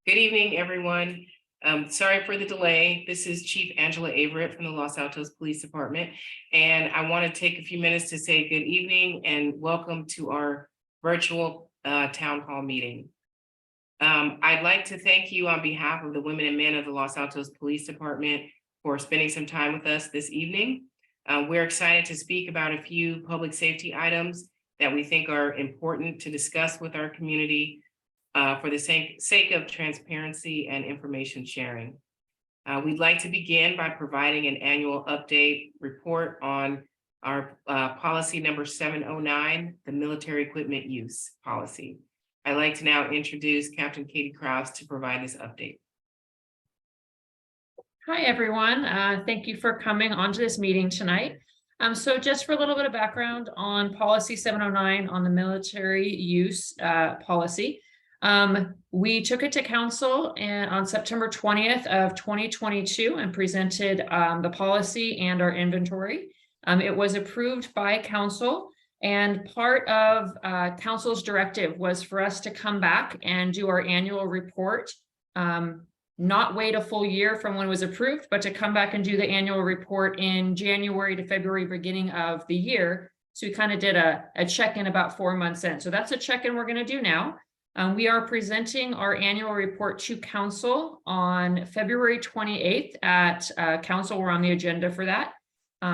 Good evening, everyone. Sorry for the delay. This is Chief Angela Averett from the Los Altos Police Department. And I want to take a few minutes to say good evening and welcome to our virtual town hall meeting. I'd like to thank you on behalf of the women and men of the Los Altos Police Department for spending some time with us this evening. We're excited to speak about a few public safety items that we think are important to discuss with our community for the sake of transparency and information sharing. We'd like to begin by providing an annual update report on our policy number 709, the military equipment use policy. I'd like to now introduce Captain Katie Krause to provide this update. Hi, everyone. Thank you for coming onto this meeting tonight. So just for a little bit of background on policy 709 on the military use policy. We took it to council on September 20th of 2022 and presented the policy and our inventory. It was approved by council, and part of council's directive was for us to come back and do our annual report, not wait a full year from when it was approved, but to come back and do the annual report in January to February, beginning of the year. So we kind of did a check-in about 4 months in. So that's a check-in we're going to do now. We are presenting our annual report to council on February 28th at council. We're on the agenda for that.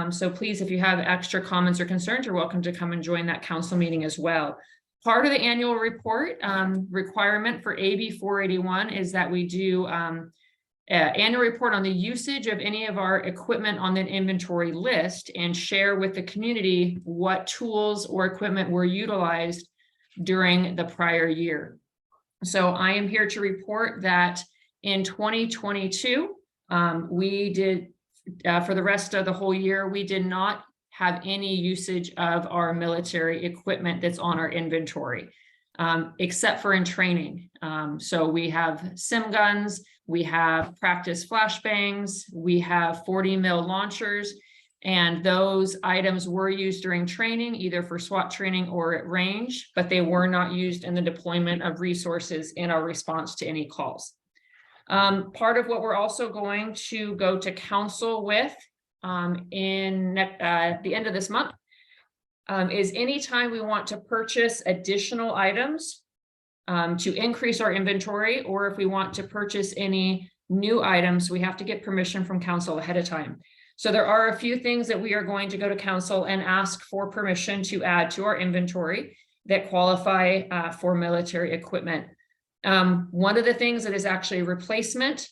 So please, if you have extra comments or concerns, you're welcome to come and join that council meeting as well. Part of the annual report requirement for AB 481 is that we do annual report on the usage of any of our equipment on the inventory list and share with the community what tools or equipment were utilized during the prior year. So I am here to report that in 2022, we did, for the rest of the whole year, we did not have any usage of our military equipment that's on our inventory, except for in training. So we have sim guns, we have practice flashbangs, we have 40 mil launchers, and those items were used during training, either for SWAT training or at range, but they were not used in the deployment of resources in our response to any calls. Part of what we're also going to go to council with the end of this month is anytime we want to purchase additional items to increase our inventory, or if we want to purchase any new items, we have to get permission from council ahead of time. So there are a few things that we are going to go to council and ask for permission to add to our inventory that qualify for military equipment. One of the things that is actually a replacement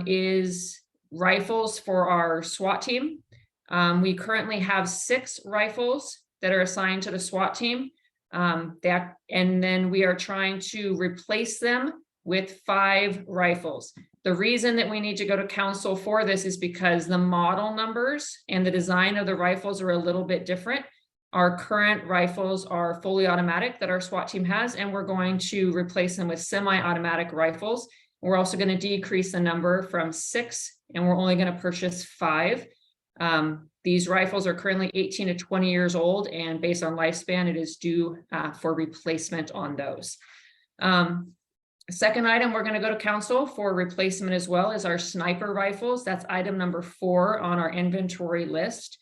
is rifles for our SWAT team. We currently have 6 rifles that are assigned to the SWAT team. And then we are trying to replace them with 5 rifles. The reason that we need to go to council for this is because the model numbers and the design of the rifles are a little bit different. Our current rifles are fully automatic that our SWAT team has, and we're going to replace them with semi-automatic rifles. We're also going to decrease the number from 6, and we're only going to purchase 5. These rifles are currently 18 to 20 years old, and based on lifespan, it is due for replacement on those. Second item we're going to go to council for replacement as well is our sniper rifles. That's item number 4 on our inventory list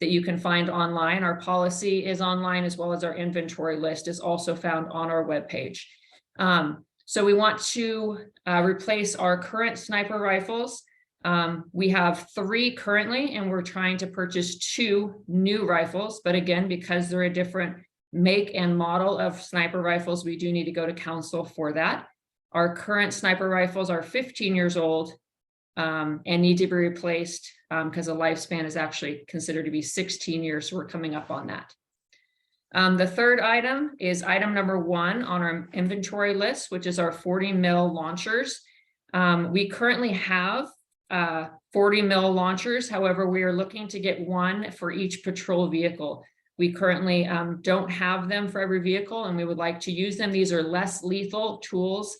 that you can find online. Our policy is online, as well as our inventory list is also found on our webpage. So we want to replace our current sniper rifles. We have 3 currently, and we're trying to purchase 2 new rifles. But again, because they're a different make and model of sniper rifles, we do need to go to council for that. Our current sniper rifles are 15 years old and need to be replaced because the lifespan is actually considered to be 16 years. So we're coming up on that. The third item is item number 1 on our inventory list, which is our 40 mil launchers. We currently have 40 mil launchers. However, we are looking to get 1 for each patrol vehicle. We currently don't have them for every vehicle, and we would like to use them. These are less lethal tools.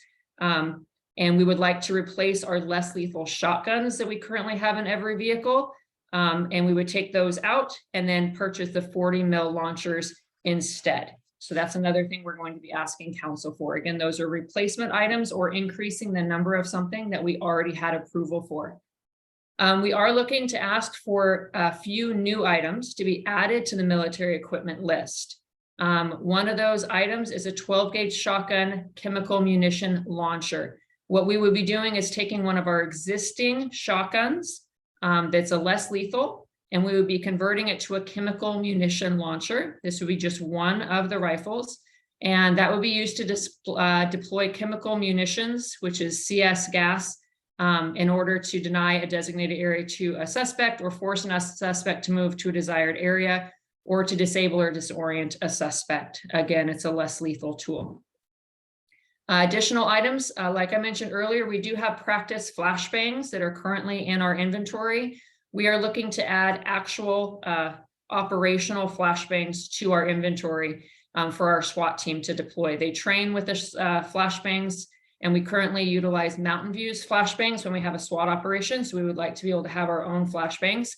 And we would like to replace our less lethal shotguns that we currently have in every vehicle. And we would take those out and then purchase the 40 mil launchers instead. So that's another thing we're going to be asking council for. Again, those are replacement items or increasing the number of something that we already had approval for. We are looking to ask for a few new items to be added to the military equipment list. One of those items is a 12-gauge shotgun chemical munition launcher. What we would be doing is taking one of our existing shotguns that's a less lethal, and we would be converting it to a chemical munition launcher. This would be just one of the rifles, and that would be used to deploy chemical munitions, which is CS gas, in order to deny a designated area to a suspect or force a suspect to move to a desired area or to disable or disorient a suspect. Again, it's a less lethal tool. Additional items, like I mentioned earlier, we do have practice flashbangs that are currently in our inventory. We are looking to add actual operational flashbangs to our inventory for our SWAT team to deploy. They train with the flashbangs, and we currently utilize Mountain View's flashbangs when we have a SWAT operation. So we would like to be able to have our own flashbangs.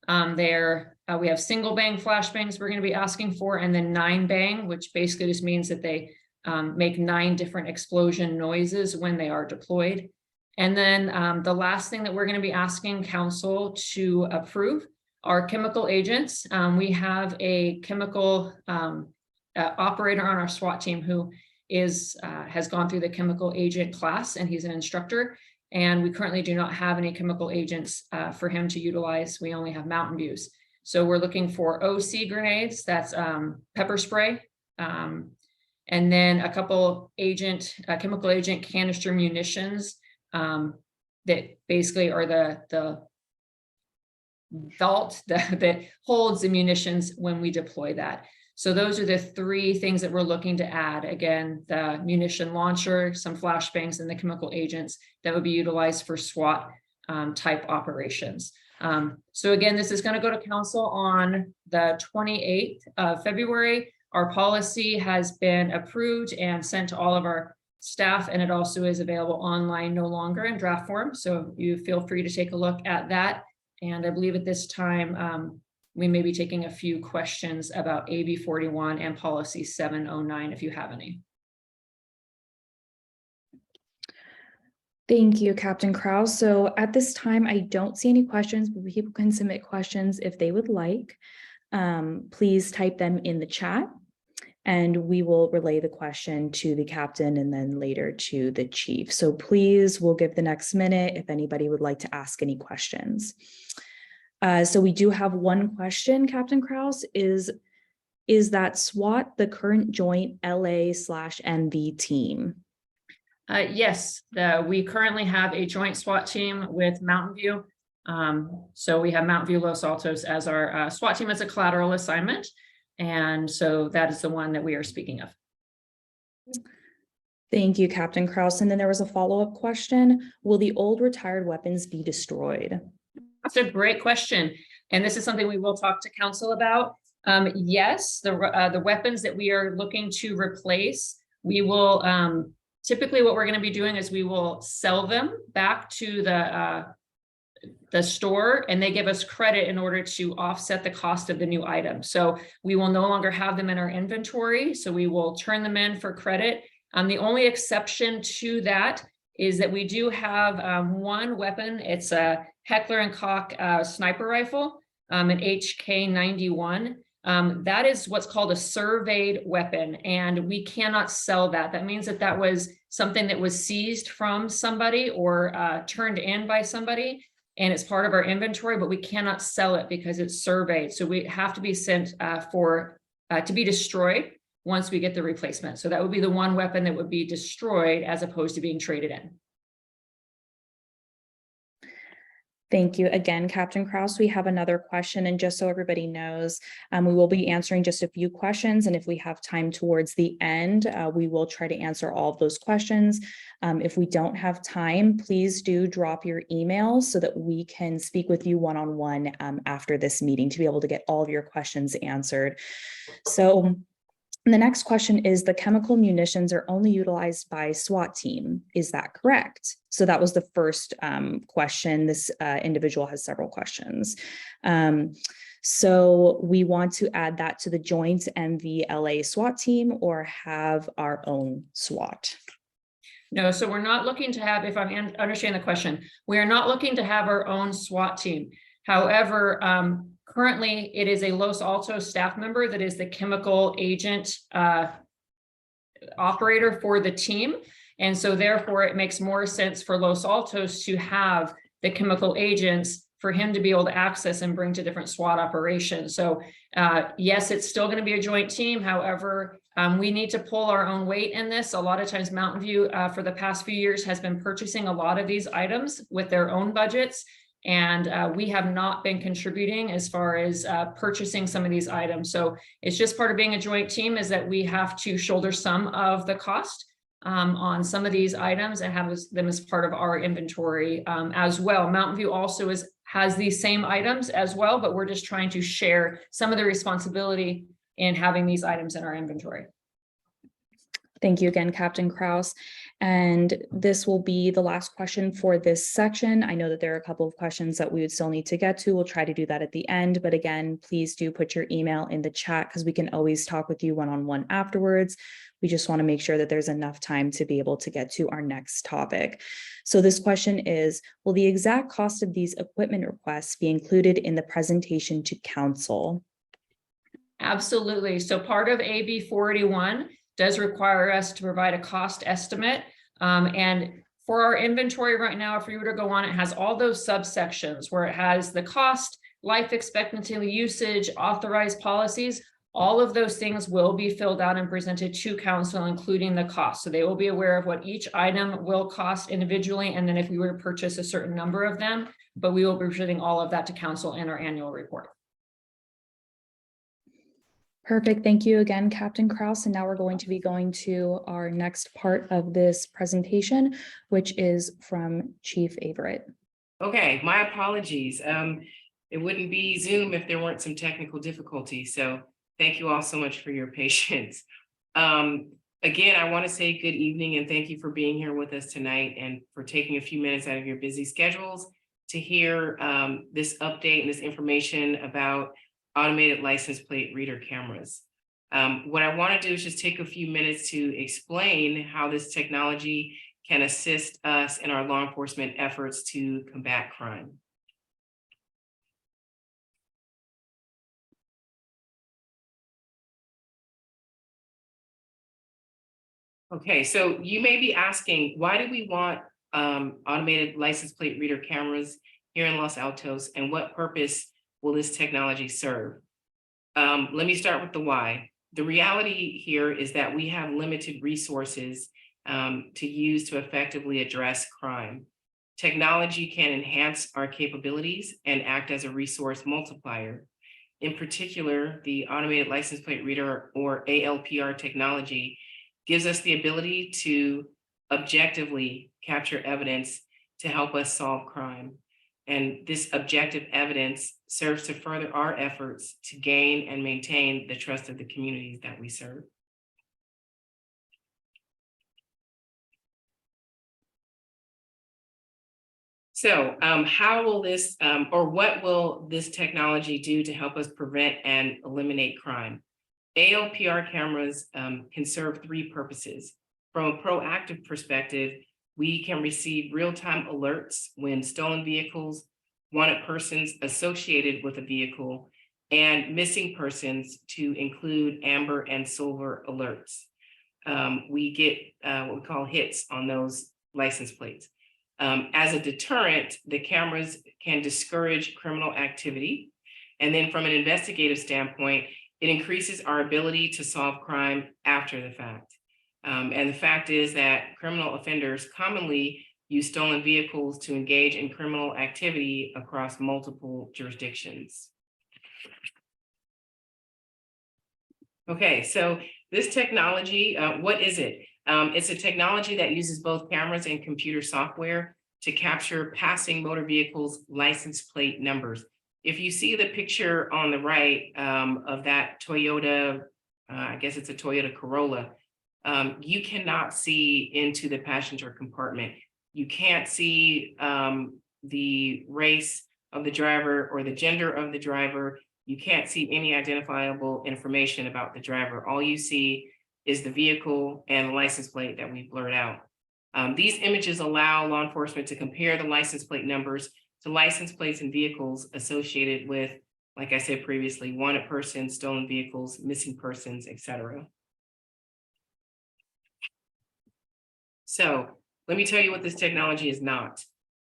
We have single bang flashbangs we're going to be asking for, and then 9-bang, which basically just means that they make 9 different explosion noises when they are deployed. And then the last thing that we're going to be asking council to approve are chemical agents. We have a chemical operator on our SWAT team who has gone through the chemical agent class, and he's an instructor. And we currently do not have any chemical agents for him to utilize. We only have Mountain Views. So we're looking for OC grenades, that's pepper spray, and then a couple chemical agent canister munitions that basically are the vault that holds the munitions when we deploy that. So those are the 3 things that we're looking to add. Again, the munition launcher, some flashbangs, and the chemical agents that would be utilized for SWAT type operations. So again, this is going to go to council on the 28th of February. Our policy has been approved and sent to all of our staff, and it also is available online, no longer in draft form. So you feel free to take a look at that. And I believe at this time, we may be taking a few questions about AB 41 and policy 709 if you have any. Thank you, Captain Krause. So at this time, I don't see any questions, but people can submit questions if they would like. Please type them in the chat, and we will relay the question to the captain and then later to the chief. So please, we'll give the next minute if anybody would like to ask any questions. So we do have one question, Captain Krause, is that SWAT the current joint LA/MV team? Yes, we currently have a joint SWAT team with Mountain View. So we have Mountain View Los Altos as our SWAT team as a collateral assignment. And so that is the one that we are speaking of. Thank you, Captain Krause. And then there was a follow-up question. Will the old retired weapons be destroyed? That's a great question. And this is something we will talk to council about. Yes, the weapons that we are looking to replace, we will, typically what we're going to be doing is we will sell them back to the store, and they give us credit in order to offset the cost of the new item. So we will no longer have them in our inventory. So we will turn them in for credit. The only exception to that is that we do have one weapon. It's a Heckler & Koch sniper rifle, an HK91. That is what's called a surveyed weapon, and we cannot sell that. That means that that was something that was seized from somebody or turned in by somebody, and it's part of our inventory, but we cannot sell it because it's surveyed. So we have to be sent to be destroyed once we get the replacement. So that would be the one weapon that would be destroyed as opposed to being traded in. Thank you again, Captain Krause. We have another question, and just so everybody knows, we will be answering just a few questions, and if we have time towards the end, we will try to answer all of those questions. If we don't have time, please do drop your email so that we can speak with you one-on-one after this meeting to be able to get all of your questions answered. So the next question is, the chemical munitions are only utilized by SWAT team. Is that correct? So that was the first question. This individual has several questions. So we want to add that to the joint MVLA SWAT team or have our own SWAT. No, so we're not looking to have, if I'm understanding the question, we are not looking to have our own SWAT team. However, currently it is a Los Altos staff member that is the chemical agent operator for the team. And so therefore it makes more sense for Los Altos to have the chemical agents for him to be able to access and bring to different SWAT operations. So yes, it's still going to be a joint team. However, we need to pull our own weight in this. A lot of times Mountain View for the past few years has been purchasing a lot of these items with their own budgets. And we have not been contributing as far as purchasing some of these items. So it's just part of being a joint team is that we have to shoulder some of the cost on some of these items and have them as part of our inventory as well. Mountain View also has these same items as well, but we're just trying to share some of the responsibility in having these items in our inventory. Thank you again, Captain Kraus. And this will be the last question for this section. I know that there are a couple of questions that we would still need to get to. We'll try to do that at the end. But again, please do put your email in the chat because we can always talk with you one-on-one afterwards. We just want to make sure that there's enough time to be able to get to our next topic. So this question is, will the exact cost of these equipment requests be included in the presentation to council? Absolutely. So part of AB 481 does require us to provide a cost estimate. And for our inventory right now, if you were to go on, it has all those subsections where it has the cost, life expectancy, usage, authorized policies. All of those things will be filled out and presented to council, including the cost. So they will be aware of what each item will cost individually. And then if we were to purchase a certain number of them, but we will be presenting all of that to council in our annual report. Perfect. Thank you again, Captain Kraus. And now we're going to be going to our next part of this presentation, which is from Chief Averett. Okay, my apologies. It wouldn't be Zoom if there weren't some technical difficulties. So thank you all so much for your patience. Again, I want to say good evening and thank you for being here with us tonight and for taking a few minutes out of your busy schedules to hear this update and this information about automated license plate reader cameras. What I want to do is just take a few minutes to explain how this technology can assist us in our law enforcement efforts to combat crime. Okay, so you may be asking, why do we want automated license plate reader cameras here in Los Altos, and what purpose will this technology serve? Let me start with the why. The reality here is that we have limited resources to use to effectively address crime. Technology can enhance our capabilities and act as a resource multiplier. In particular, the automated license plate reader, or ALPR technology, gives us the ability to objectively capture evidence to help us solve crime. And this objective evidence serves to further our efforts to gain and maintain the trust of the communities that we serve. So how will this, or what will this technology do to help us prevent and eliminate crime? ALPR cameras can serve three purposes. From a proactive perspective, we can receive real-time alerts when stolen vehicles, wanted persons associated with a vehicle, and missing persons, to include amber and silver alerts. We get what we call hits on those license plates. As a deterrent, the cameras can discourage criminal activity. And then from an investigative standpoint, it increases our ability to solve crime after the fact. And the fact is that criminal offenders commonly use stolen vehicles to engage in criminal activity across multiple jurisdictions. Okay, so this technology, what is it? It's a technology that uses both cameras and computer software to capture passing motor vehicles' license plate numbers. If you see the picture on the right of that Toyota, I guess it's a Toyota Corolla, you cannot see into the passenger compartment. You can't see the race of the driver or the gender of the driver. you can't see any identifiable information about the driver. All you see is the vehicle and the license plate that we blurred out. These images allow law enforcement to compare the license plate numbers to license plates and vehicles associated with, like I said previously, wanted persons, stolen vehicles, missing persons, etc. So let me tell you what this technology is not.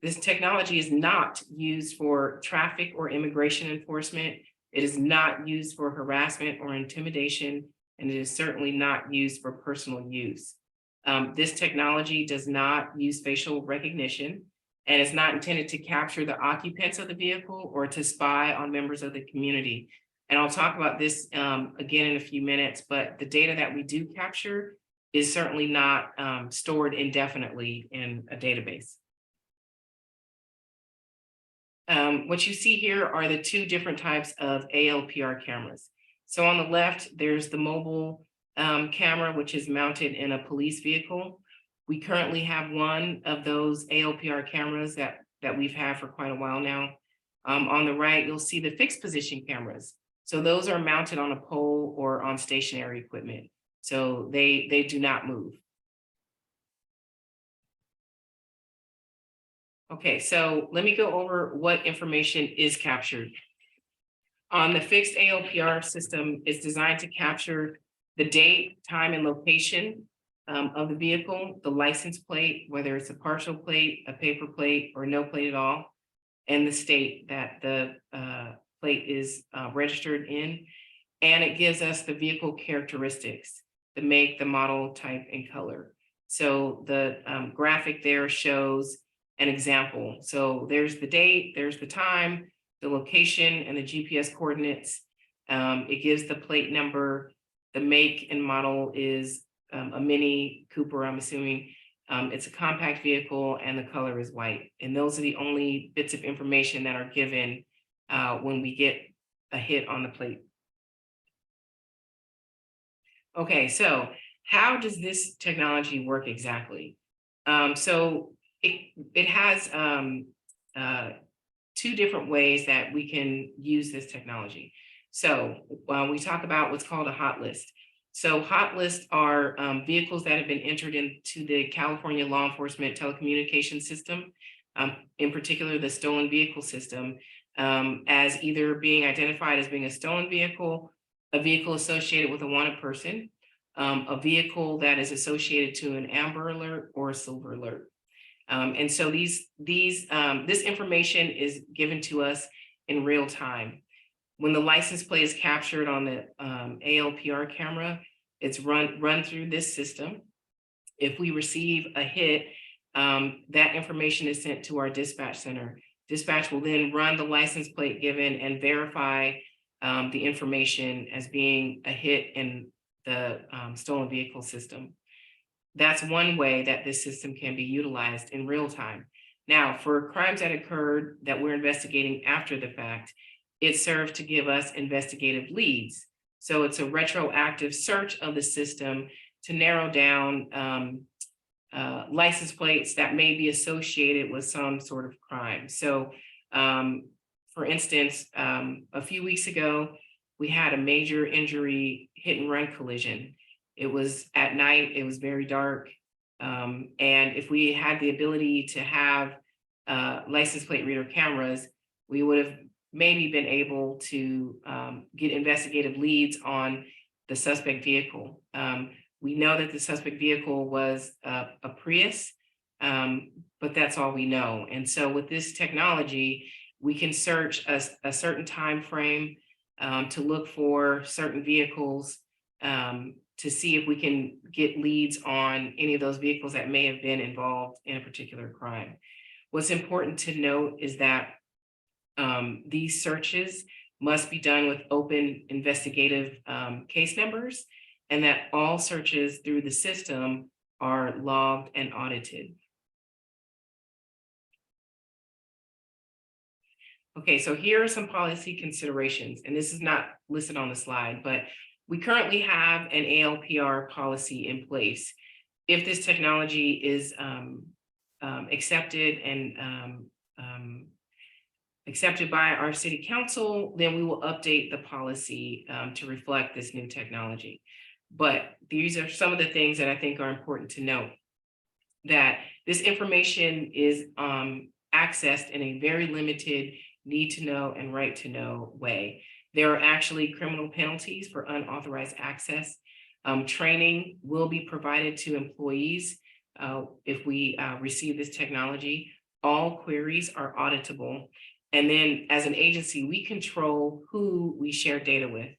This technology is not used for traffic or immigration enforcement. It is not used for harassment or intimidation, and it is certainly not used for personal use. This technology does not use facial recognition and is not intended to capture the occupants of the vehicle or to spy on members of the community. And I'll talk about this again in a few minutes, but the data that we do capture is certainly not stored indefinitely in a database. What you see here are the two different types of ALPR cameras. So on the left, there's the mobile camera, which is mounted in a police vehicle. We currently have one of those ALPR cameras that we've had for quite a while now. On the right, you'll see the fixed position cameras. So those are mounted on a pole or on stationary equipment. So they do not move. Okay, so let me go over what information is captured. On the fixed ALPR system, it's designed to capture the date, time, and location of the vehicle, the license plate, whether it's a partial plate, a paper plate, or no plate at all, and the state that the plate is registered in. And it gives us the vehicle characteristics, the make, the model, type, and color. So the graphic there shows an example. So there's the date, there's the time, the location, and the GPS coordinates. It gives the plate number. The make and model is a Mini Cooper, I'm assuming. It's a compact vehicle, and the color is white. And those are the only bits of information that are given when we get a hit on the plate. Okay, so how does this technology work exactly? So it has two different ways that we can use this technology. So we talk about what's called a hot list. So hot lists are vehicles that have been entered into the California law enforcement telecommunications system, in particular the stolen vehicle system, as either being identified as being a stolen vehicle, a vehicle associated with a wanted person, a vehicle that is associated to an Amber Alert or a Silver Alert. And so this information is given to us in real time. When the license plate is captured on the ALPR camera, it's run through this system. If we receive a hit, that information is sent to our dispatch center. Dispatch will then run the license plate given and verify the information as being a hit in the stolen vehicle system. That's one way that this system can be utilized in real time. Now, for crimes that occurred that we're investigating after the fact, it serves to give us investigative leads. So it's a retroactive search of the system to narrow down license plates that may be associated with some sort of crime. So for instance, a few weeks ago, we had a major injury hit and run collision. It was at night, it was very dark. And if we had the ability to have license plate reader cameras, we would have maybe been able to get investigative leads on the suspect vehicle. We know that the suspect vehicle was a Prius, but that's all we know. And so with this technology, we can search a certain time frame to look for certain vehicles to see if we can get leads on any of those vehicles that may have been involved in a particular crime. What's important to note is that these searches must be done with open investigative case numbers, and that all searches through the system are logged and audited. Okay, so here are some policy considerations, and this is not listed on the slide, but we currently have an ALPR policy in place. If this technology is accepted and accepted by our city council, then we will update the policy to reflect this new technology. But these are some of the things that I think are important to note, that this information is accessed in a very limited need to know and right to know way. There are actually criminal penalties for unauthorized access. Training will be provided to employees if we receive this technology. All queries are auditable. And then as an agency, we control who we share data with.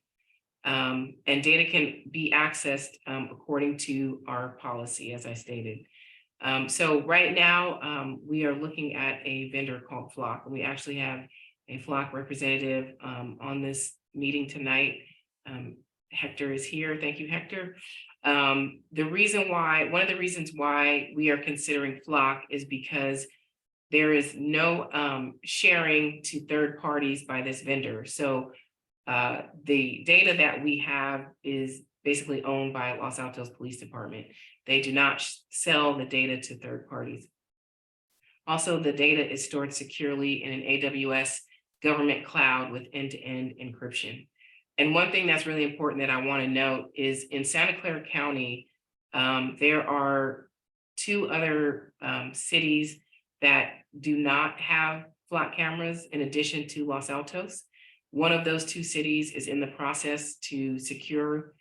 And data can be accessed according to our policy, as I stated. So right now, we are looking at a vendor called Flock, and we actually have a Flock representative on this meeting tonight. Hector is here. Thank you, Hector. One of the reasons why we are considering Flock is because there is no sharing to third parties by this vendor. So the data that we have is basically owned by Los Altos Police Department. They do not sell the data to third parties. Also, the data is stored securely in an AWS government cloud with end-to-end encryption. And one thing that's really important that I want to note is in Santa Clara County, there are 2 other cities that do not have Flock cameras in addition to Los Altos. One of those 2 cities is in the process to secure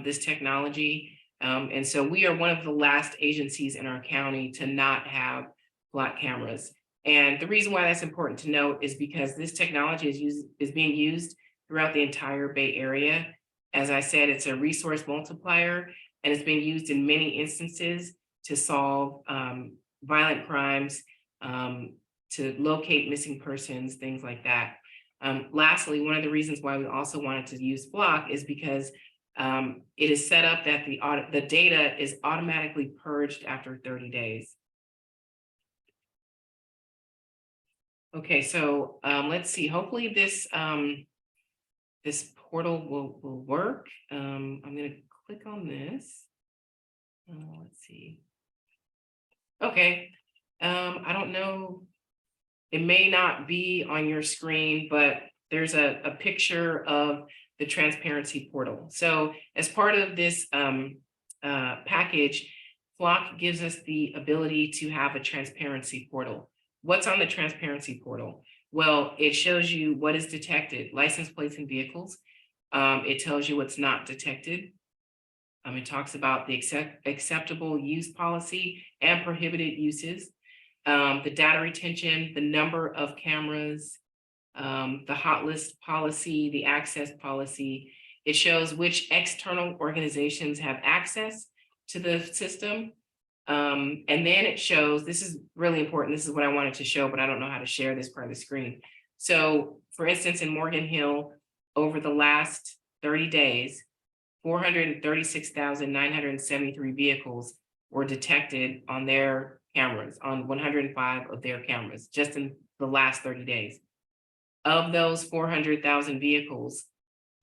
this technology. And so we are one of the last agencies in our county to not have Flock cameras. And the reason why that's important to note is because this technology is being used throughout the entire Bay Area. As I said, it's a resource multiplier, and it's being used in many instances to solve violent crimes, to locate missing persons, things like that. Lastly, one of the reasons why we also wanted to use Flock is because it is set up that the data is automatically purged after 30 days. Okay, so let's see. Hopefully this this portal will work. I'm going to click on this. Let's see. Okay. I don't know. It may not be on your screen, but there's a picture of the transparency portal. So as part of this package, Flock gives us the ability to have a transparency portal. What's on the transparency portal? Well, it shows you what is detected, license plates and vehicles. It tells you what's not detected. It talks about the acceptable use policy and prohibited uses, the data retention, the number of cameras, the hot list policy, the access policy. It shows which external organizations have access to the system. And then it shows, this is really important. This is what I wanted to show, but I don't know how to share this part of the screen. So for instance, in Morgan Hill, over the last 30 days, 436,973 vehicles were detected on their cameras, on 105 of their cameras, just in the last 30 days. Of those 400,000 vehicles,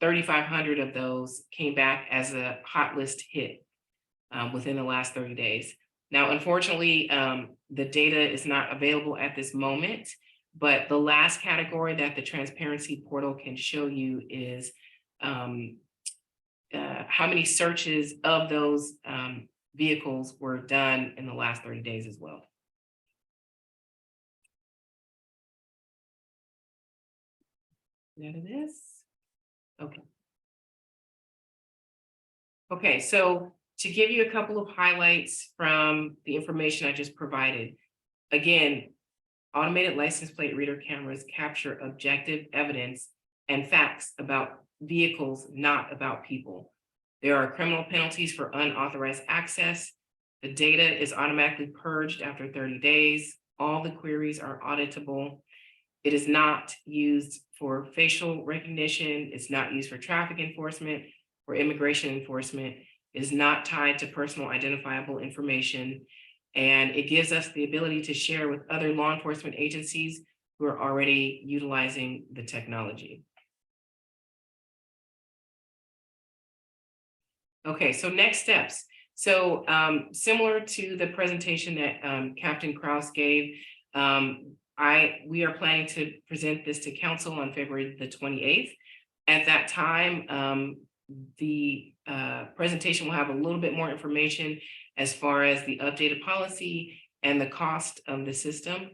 3,500 of those came back as a hot list hit within the last 30 days. Now, unfortunately, the data is not available at this moment, but the last category that the transparency portal can show you is how many searches of those vehicles were done in the last 30 days as well. That it is. Okay. Okay, so to give you a couple of highlights from the information I just provided, again, automated license plate reader cameras capture objective evidence and facts about vehicles, not about people. There are criminal penalties for unauthorized access. The data is automatically purged after 30 days. All the queries are auditable. It is not used for facial recognition. It's not used for traffic enforcement or immigration enforcement. It is not tied to personal identifiable information. And it gives us the ability to share with other law enforcement agencies who are already utilizing the technology. Okay, so next steps. So similar to the presentation that Captain Kraus gave, we are planning to present this to council on February the 28th. At that time, the presentation will have a little bit more information as far as the updated policy and the cost of the system.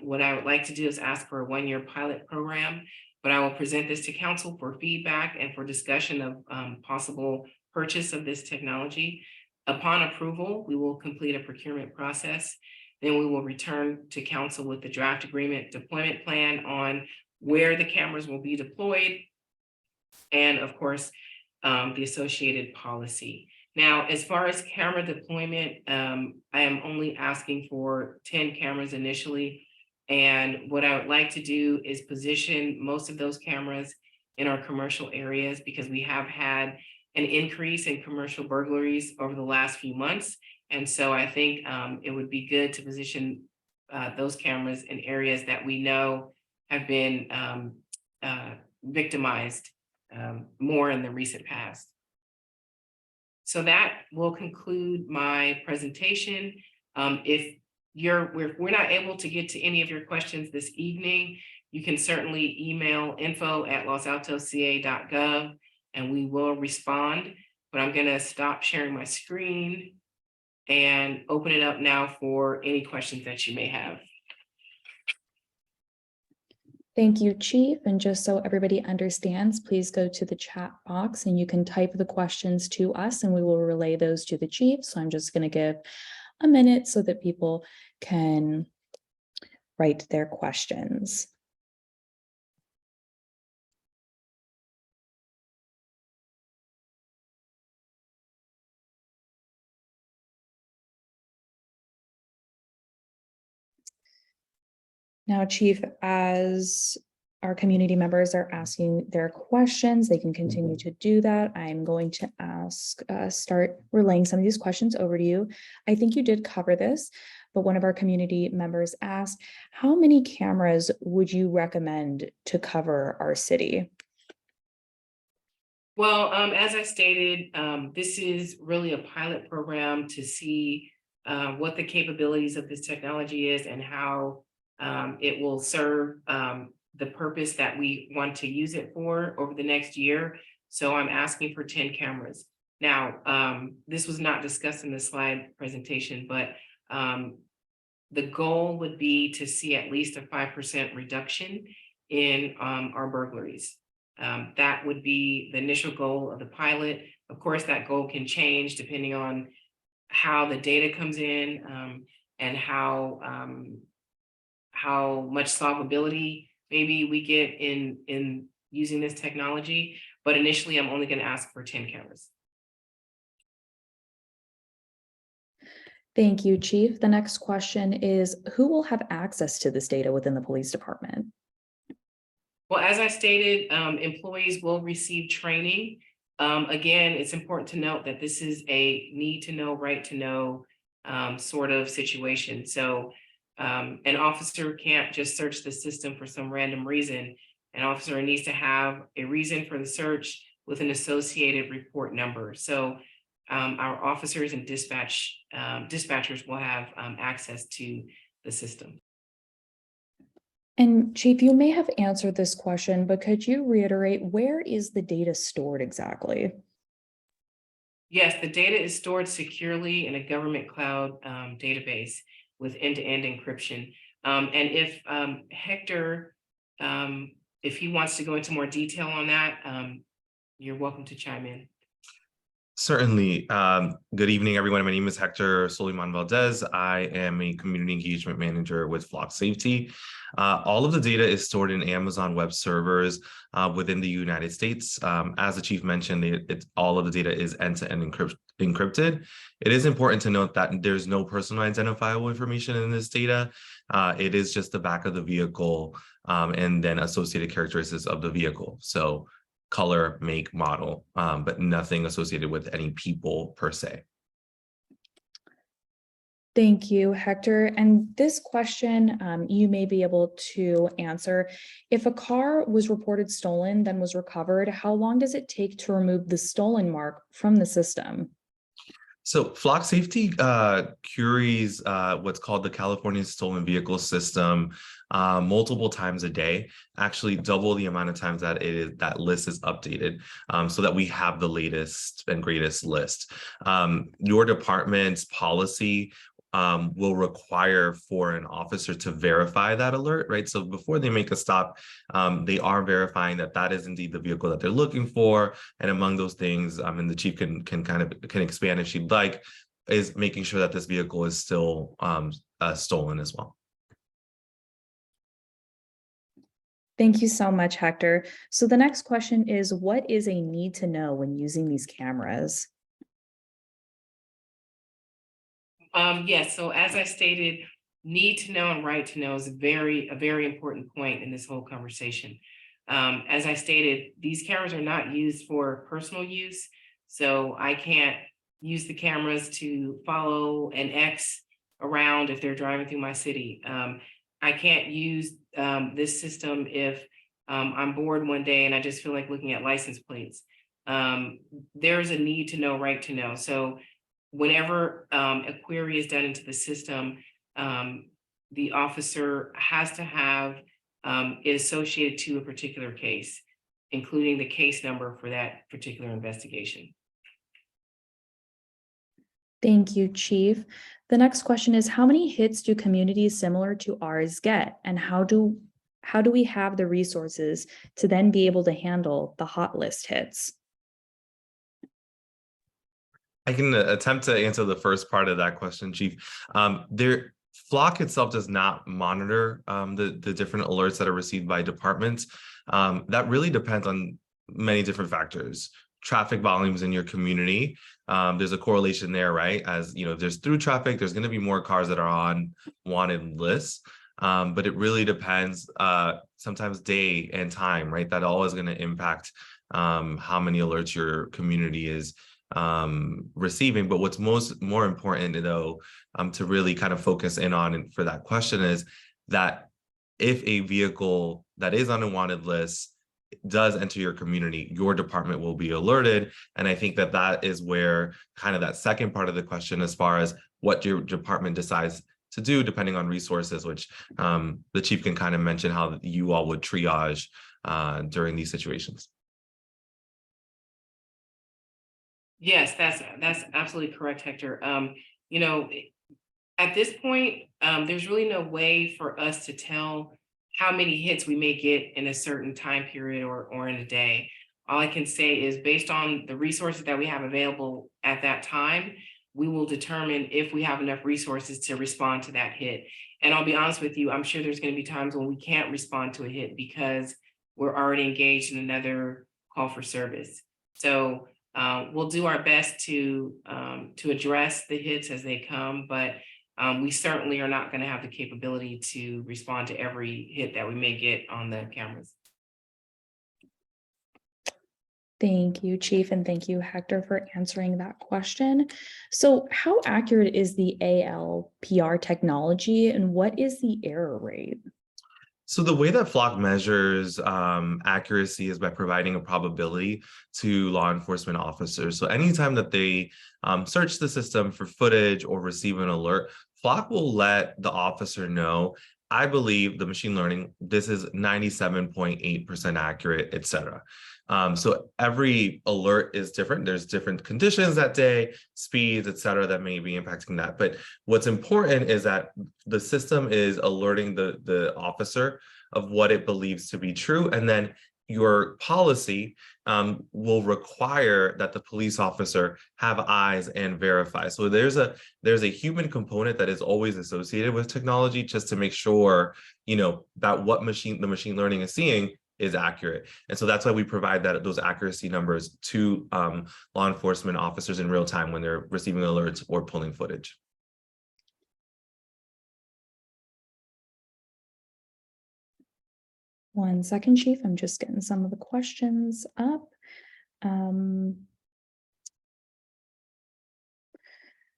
What I would like to do is ask for a one-year pilot program, but I will present this to council for feedback and for discussion of possible purchase of this technology. Upon approval, we will complete a procurement process. Then we will return to council with the draft agreement deployment plan on where the cameras will be deployed, and of course, the associated policy. Now, as far as camera deployment, I am only asking for 10 cameras initially. And what I would like to do is position most of those cameras in our commercial areas, because we have had an increase in commercial burglaries over the last few months. And so I think it would be good to position those cameras in areas that we know have been victimized more in the recent past. So that will conclude my presentation. If we're not able to get to any of your questions this evening, you can certainly email info@losaltosca.gov and we will respond. But I'm going to stop sharing my screen and open it up now for any questions that you may have. Thank you, Chief. And just so everybody understands, please go to the chat box and you can type the questions to us and we will relay those to the chief. So I'm just going to give a minute so that people can write their questions. Now, Chief, as our community members are asking their questions, they can continue to do that. I'm going to start relaying some of these questions over to you. I think you did cover this, but one of our community members asked, how many cameras would you recommend to cover our city? Well, as I stated, this is really a pilot program to see what the capabilities of this technology is and how it will serve the purpose that we want to use it for over the next year. So I'm asking for 10 cameras. Now, this was not discussed in the slide presentation, but the goal would be to see at least a 5% reduction in our burglaries. That would be the initial goal of the pilot. Of course, that goal can change depending on how the data comes in and how much solvability maybe we get in using this technology. But initially, I'm only going to ask for 10 cameras. Thank you, Chief. The next question is, who will have access to this data within the police department? Well, as I stated, employees will receive training. Again, it's important to note that this is a need to know, right to know sort of situation. So an officer can't just search the system for some random reason. An officer needs to have a reason for the search with an associated report number. So our officers and dispatchers will have access to the system. And Chief, you may have answered this question, but could you reiterate, where is the data stored exactly? Yes, the data is stored securely in a government cloud database with end-to-end encryption. And if Hector, if he wants to go into more detail on that, you're welcome to chime in. Certainly. Good evening, everyone. My name is Hector Soliman Valdez. I am a community engagement manager with Flock Safety. All of the data is stored in Amazon Web Servers within the United States. As the chief mentioned, all of the data is end-to-end encrypted. It is important to note that there's no personal identifiable information in this data. It is just the back of the vehicle and then associated characteristics of the vehicle. So color, make, model, but nothing associated with any people per se. Thank you, Hector. And this question you may be able to answer. If a car was reported stolen, then was recovered, how long does it take to remove the stolen mark from the system? So Flock Safety queries what's called the California Stolen Vehicle System multiple times a day, actually double the amount of times that that list is updated, so that we have the latest and greatest list. Your department's policy will require for an officer to verify that alert, right? So before they make a stop, they are verifying that that is indeed the vehicle that they're looking for. And among those things, and the chief can expand if she'd like, is making sure that this vehicle is still stolen as well. Thank you so much, Hector. So the next question is, what is a need to know when using these cameras? Yes, so as I stated, need to know and right to know is a very important point in this whole conversation. As I stated, these cameras are not used for personal use, so I can't use the cameras to follow an ex around if they're driving through my city. I can't use this system if I'm bored one day and I just feel like looking at license plates. There's a need to know, right to know. So whenever a query is done into the system, the officer has to have it associated to a particular case, including the case number for that particular investigation. Thank you, Chief. The next question is, how many hits do communities similar to ours get? And how do we have the resources to then be able to handle the hot list hits? I can attempt to answer the first part of that question, Chief. Flock itself does not monitor the different alerts that are received by departments. That really depends on many different factors. Traffic volumes in your community. There's a correlation there, right? As you know, there's through traffic, there's going to be more cars that are on wanted lists. But it really depends, sometimes day and time, right? That all is going to impact how many alerts your community is receiving. But what's more important though, to really kind of focus in on and for that question is that if a vehicle that is on a wanted list does enter your community, your department will be alerted. And I think that that is where kind of that second part of the question, as far as what your department decides to do, depending on resources, which the chief can kind of mention how you all would triage during these situations. Yes, that's absolutely correct, Hector. You know, at this point, there's really no way for us to tell how many hits we may get in a certain time period or in a day. All I can say is based on the resources that we have available at that time, we will determine if we have enough resources to respond to that hit. And I'll be honest with you, I'm sure there's going to be times when we can't respond to a hit because we're already engaged in another call for service. So we'll do our best to address the hits as they come, but we certainly are not going to have the capability to respond to every hit that we may get on the cameras. Thank you, Chief, and thank you, Hector, for answering that question. So how accurate is the ALPR technology and what is the error rate? So the way that Flock measures accuracy is by providing a probability to law enforcement officers. So anytime that they search the system for footage or receive an alert, Flock will let the officer know, I believe the machine learning, this is 97.8% accurate, et cetera. So every alert is different. There's different conditions that day, speeds, et cetera, that may be impacting that. But what's important is that the system is alerting the officer of what it believes to be true. And then your policy will require that the police officer have eyes and verify. So there's a human component that is always associated with technology, just to make sure, you know, that what the machine learning is seeing is accurate. And so that's why we provide those accuracy numbers to law enforcement officers in real time when they're receiving alerts or pulling footage. One second, Chief. I'm just getting some of the questions up.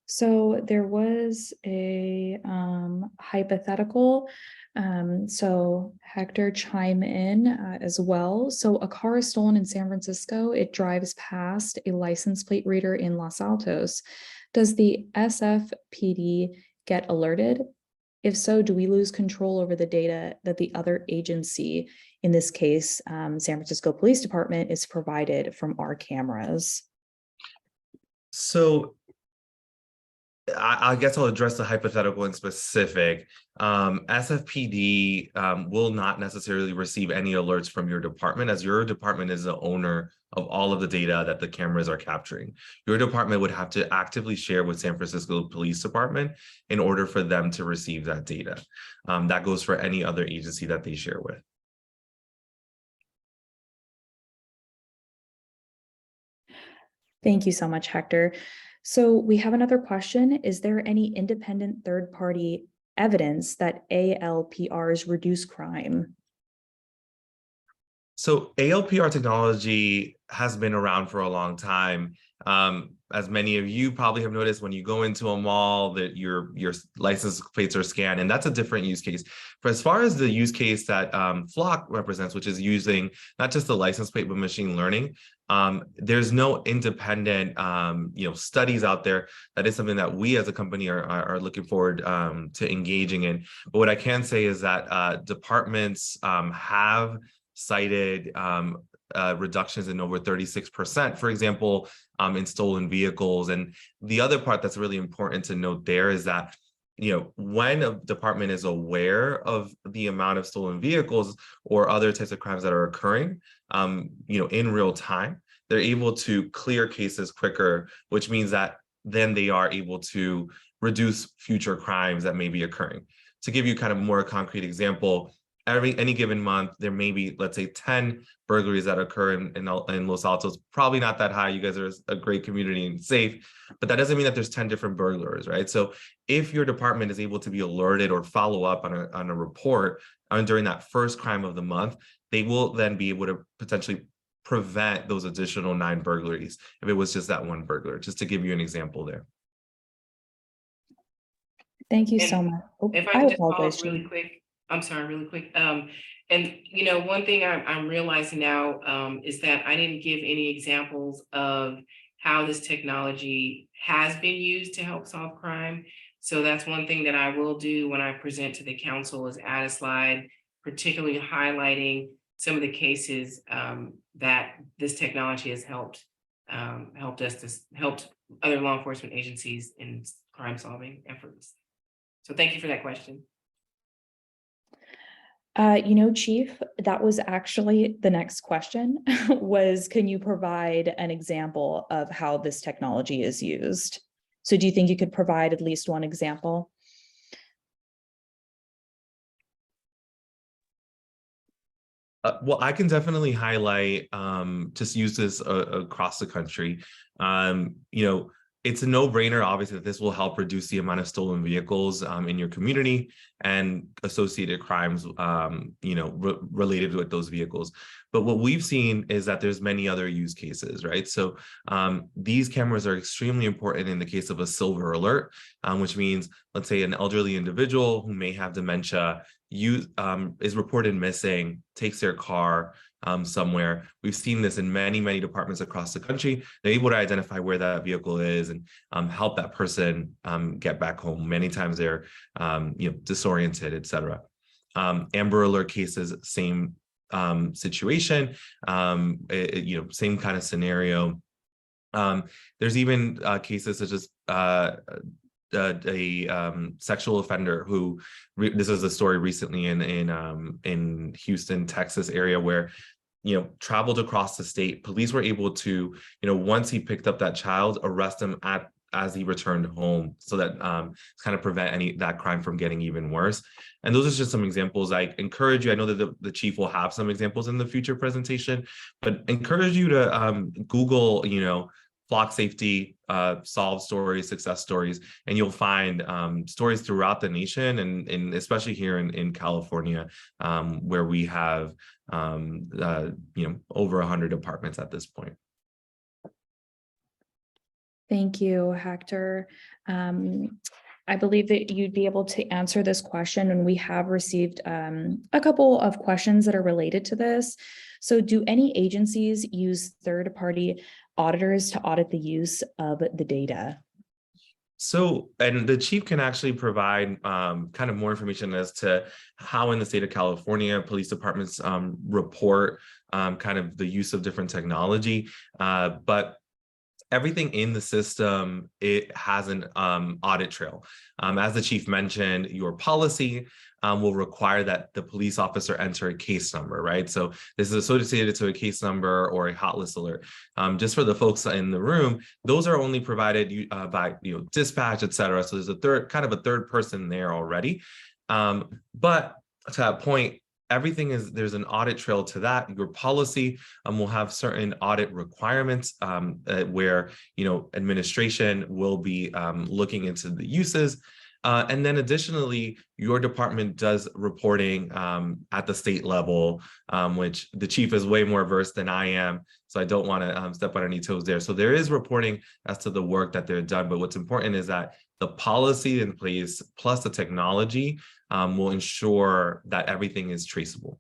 So there was a hypothetical. So Hector, chime in as well. So a car is stolen in San Francisco. It drives past a license plate reader in Los Altos. Does the SFPD get alerted? If so, do we lose control over the data that the other agency, in this case, San Francisco Police Department, is provided from our cameras? So I guess I'll address the hypothetical and specific. SFPD will not necessarily receive any alerts from your department, as your department is the owner of all of the data that the cameras are capturing. Your department would have to actively share with San Francisco Police Department in order for them to receive that data. That goes for any other agency that they share with. Thank you so much, Hector. So we have another question. Is there any independent third-party evidence that ALPRs reduce crime? So ALPR technology has been around for a long time. As many of you probably have noticed, when you go into a mall, that your license plates are scanned, and that's a different use case. But as far as the use case that Flock represents, which is using not just the license plate but machine learning, there's no independent studies out there. That is something that we as a company are looking forward to engaging in. But what I can say is that departments have cited reductions in over 36%, for example, in stolen vehicles. And the other part that's really important to note there is that, when a department is aware of the amount of stolen vehicles or other types of crimes that are occurring, in real time, they're able to clear cases quicker, which means that then they are able to reduce future crimes that may be occurring. To give you kind of more concrete example, any given month, there may be, let's say, 10 burglaries that occur in Los Altos. Probably not that high. You guys are a great community and safe, but that doesn't mean that there's 10 different burglars, right? So if your department is able to be alerted or follow up on a report during that first crime of the month, they will then be able to potentially prevent those additional 9 burglaries if it was just that one burglar, just to give you an example there. Thank you so much. Oh, if I can just follow up apologize, really quick. I'm sorry, really quick. And one thing I'm realizing now is that I didn't give any examples of how this technology has been used to help solve crime. So that's one thing that I will do when I present to the council, is add a slide, particularly highlighting some of the cases that this technology has helped other law enforcement agencies in crime solving efforts. So thank you for that question. Chief, that was actually the next question was, can you provide an example of how this technology is used? So do you think you could provide at least one example? Well, I can definitely highlight, just use this across the country. It's a no-brainer, obviously, that this will help reduce the amount of stolen vehicles in your community and associated crimes, related with those vehicles. But what we've seen is that there's many other use cases, right? So these cameras are extremely important in the case of a silver alert, which means, let's say, an elderly individual who may have dementia is reported missing, takes their car somewhere. We've seen this in many, many departments across the country. They're able to identify where that vehicle is and help that person get back home. Many times they're disoriented, etc. Amber Alert cases, same situation, same kind of scenario. There's even cases such as a sexual offender who this is a story recently in Houston, Texas area, where traveled across the state. Police were able to, once he picked up that child, arrest him as he returned home, so that kind of prevent that crime from getting even worse. And those are just some examples. I encourage you, I know that the chief will have some examples in the future presentation, but encourage you to Google, Flock safety, solve stories, success stories, and you'll find stories throughout the nation, and especially here in California, where we have over 100 departments at this point. Thank you, Hector. I believe that you'd be able to answer this question, and we have received a couple of questions that are related to this. So do any agencies use third-party auditors to audit the use of the data? So, and the chief can actually provide kind of more information as to how in the state of California, police departments report kind of the use of different technology. But everything in the system, it has an audit trail. As the chief mentioned, your policy will require that the police officer enter a case number, right? So this is associated to a case number or a hot list alert. Just for the folks in the room, those are only provided by dispatch, et cetera. So there's a third person there already. But to that point, there's an audit trail to that. Your policy will have certain audit requirements where administration will be looking into the uses. And then additionally, your department does reporting at the state level, which the chief is way more versed than I am. So I don't want to step on any toes there. So there is reporting as to the work that they're done. But what's important is that the policy in place plus the technology will ensure that everything is traceable.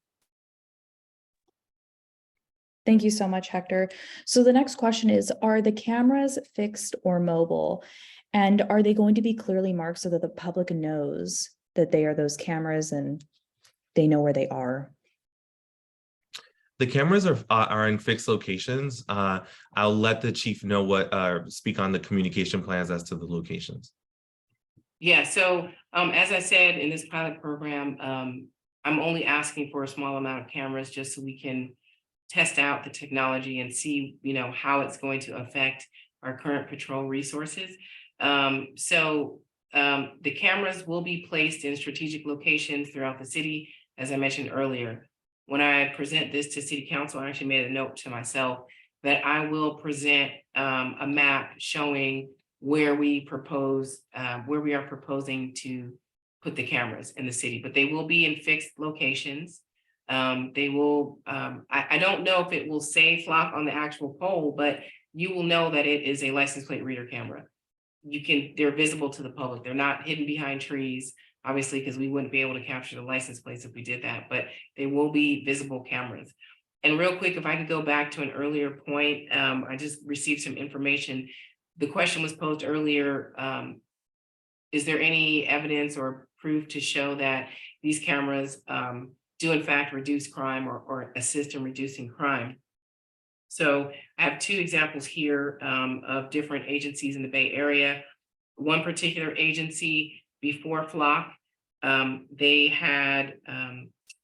Thank you so much, Hector. So the next question is, are the cameras fixed or mobile? And are they going to be clearly marked so that the public knows that they are those cameras and they know where they are? The cameras are in fixed locations. I'll let the chief know speak on the communication plans as to the locations. Yeah, so as I said, in this pilot program, I'm only asking for a small amount of cameras just so we can test out the technology and see, how it's going to affect our current patrol resources. So the cameras will be placed in strategic locations throughout the city, as I mentioned earlier. When I present this to City Council, I actually made a note to myself that I will present a map showing where we are proposing to put the cameras in the city, but they will be in fixed locations. They will, I don't know if it will say flock on the actual pole, but you will know that it is a license plate reader camera. They're visible to the public. They're not hidden behind trees, obviously, because we wouldn't be able to capture the license plates if we did that, but they will be visible cameras. And real quick, if I could go back to an earlier point, I just received some information. The question was posed earlier, is there any evidence or proof to show that these cameras do in fact reduce crime or assist in reducing crime? So I have two examples here of different agencies in the Bay Area. One particular agency before Flock, they had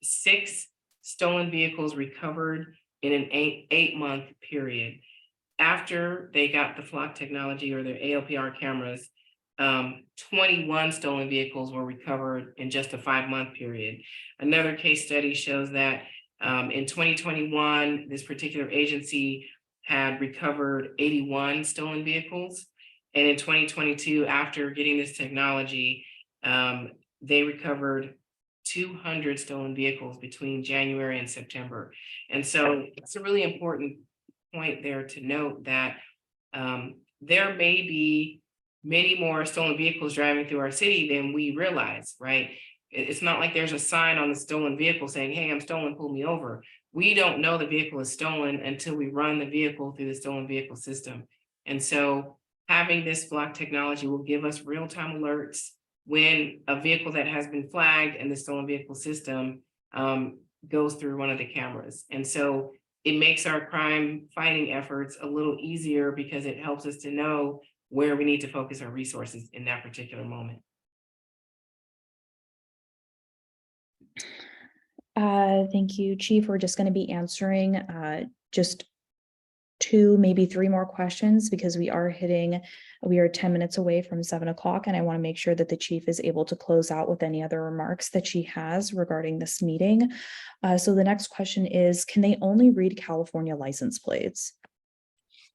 6 stolen vehicles recovered in an 8-month period. After they got the Flock technology or their ALPR cameras, 21 stolen vehicles were recovered in just a 5-month period. Another case study shows that in 2021, this particular agency had recovered 81 stolen vehicles. And in 2022, after getting this technology, they recovered 200 stolen vehicles between January and September. And so it's a really important point there to note that there may be many more stolen vehicles driving through our city than we realize, right? It's not like there's a sign on the stolen vehicle saying, hey, I'm stolen, pull me over. We don't know the vehicle is stolen until we run the vehicle through the stolen vehicle system. And so having this Flock technology will give us real-time alerts when a vehicle that has been flagged in the stolen vehicle system goes through one of the cameras. And so it makes our crime fighting efforts a little easier because it helps us to know where we need to focus our resources in that particular moment. Thank you, Chief. We're just going to be answering just 2, maybe 3 more questions because we are 10 minutes away from 7 o'clock, and I want to make sure that the chief is able to close out with any other remarks that she has regarding this meeting. So the next question is, can they only read California license plates?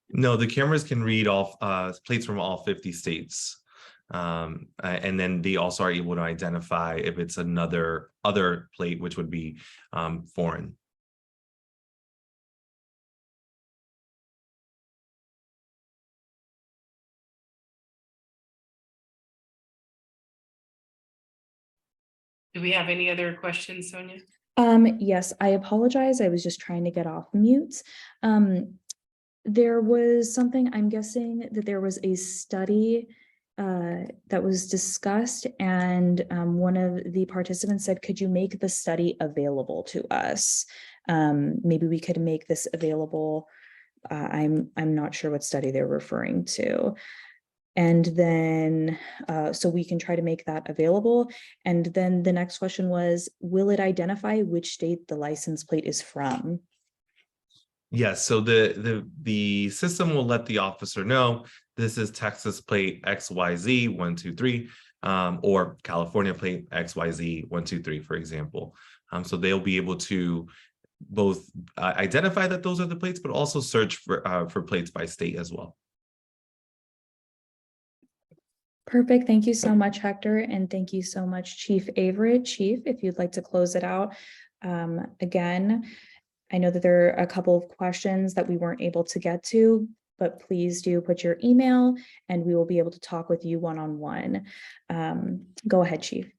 No, the cameras can read all plates from all 50 states. And then they also are able to identify if it's other plate, which would be foreign. Do we have any other questions, Sonia? Yes, I apologize. I was just trying to get off mute. There was something, I'm guessing that there was a study that was discussed, and one of the participants said, could you make the study available to us? Maybe we could make this available. I'm not sure what study they're referring to. And then, so we can try to make that available. And then the next question was, will it identify which state the license plate is from? Yes, so the system will let the officer know this is Texas plate XYZ 123, or California plate XYZ 123, for example. So they'll be able to both identify that those are the plates, but also search for plates by state as well. Perfect. Thank you so much, Hector. And thank you so much, Chief Averett. Chief, if you'd like to close it out. Again, I know that there are a couple of questions that we weren't able to get to, but please do put your email and we will be able to talk with you one-on-one. Go ahead, Chief.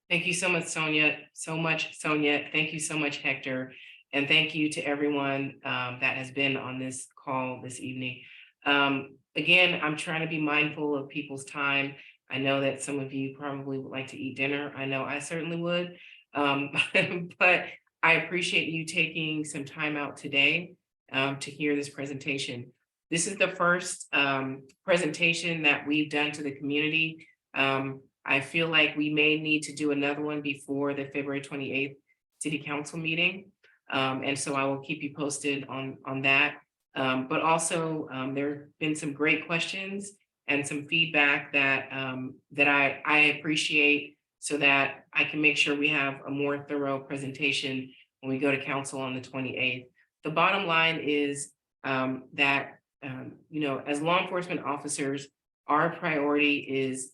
Thank you so much, Sonia. Thank you so much, Hector. And thank you to everyone that has been on this call this evening. Again, I'm trying to be mindful of people's time. I know that some of you probably would like to eat dinner. I know I certainly would. But I appreciate you taking some time out today to hear this presentation. This is the first presentation that we've done to the community. I feel like we may need to do another one before the February 28th City Council meeting. And so I will keep you posted on that. But also there have been some great questions and some feedback that I appreciate, so that I can make sure we have a more thorough presentation when we go to council on the 28th. The bottom line is that as law enforcement officers, our priority is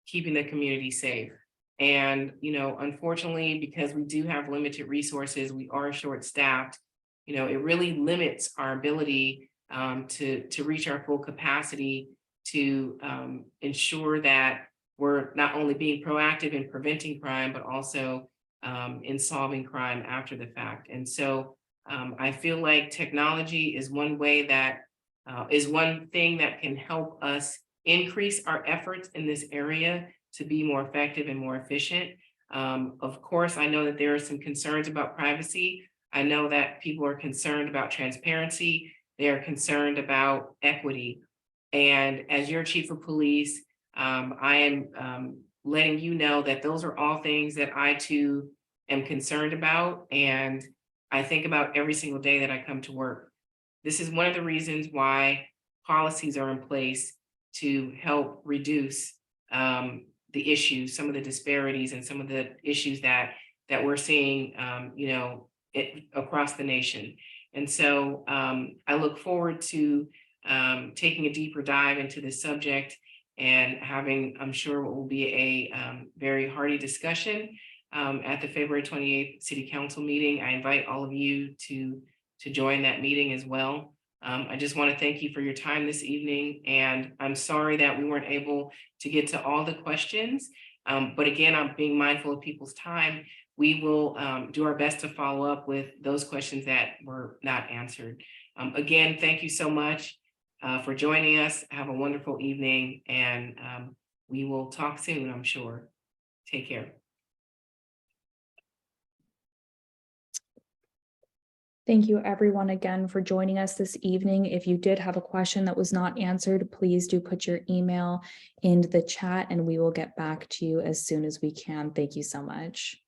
keeping the community safe. And unfortunately, because we do have limited resources, we are short-staffed. It really limits our ability to reach our full capacity to ensure that we're not only being proactive in preventing crime, but also in solving crime after the fact. And so I feel like technology is one way that is one thing that can help us increase our efforts in this area to be more effective and more efficient. Of course, I know that there are some concerns about privacy. I know that people are concerned about transparency. They are concerned about equity. And as your chief of police, I am letting you know that those are all things that I too am concerned about. And I think about every single day that I come to work. This is one of the reasons why policies are in place to help reduce the issues, some of the disparities and some of the issues that we're seeing, across the nation. And so I look forward to taking a deeper dive into this subject and having, I'm sure, what will be a very hearty discussion at the February 28th City Council meeting. I invite all of you to join that meeting as well. I just want to thank you for your time this evening, and I'm sorry that we weren't able to get to all the questions. But again, I'm being mindful of people's time. We will do our best to follow up with those questions that were not answered. Again, thank you so much for joining us. Have a wonderful evening, and we will talk soon, I'm sure. Take care. Thank you everyone again for joining us this evening. If you did have a question that was not answered, please do put your email in the chat and we will get back to you as soon as we can. Thank you so much.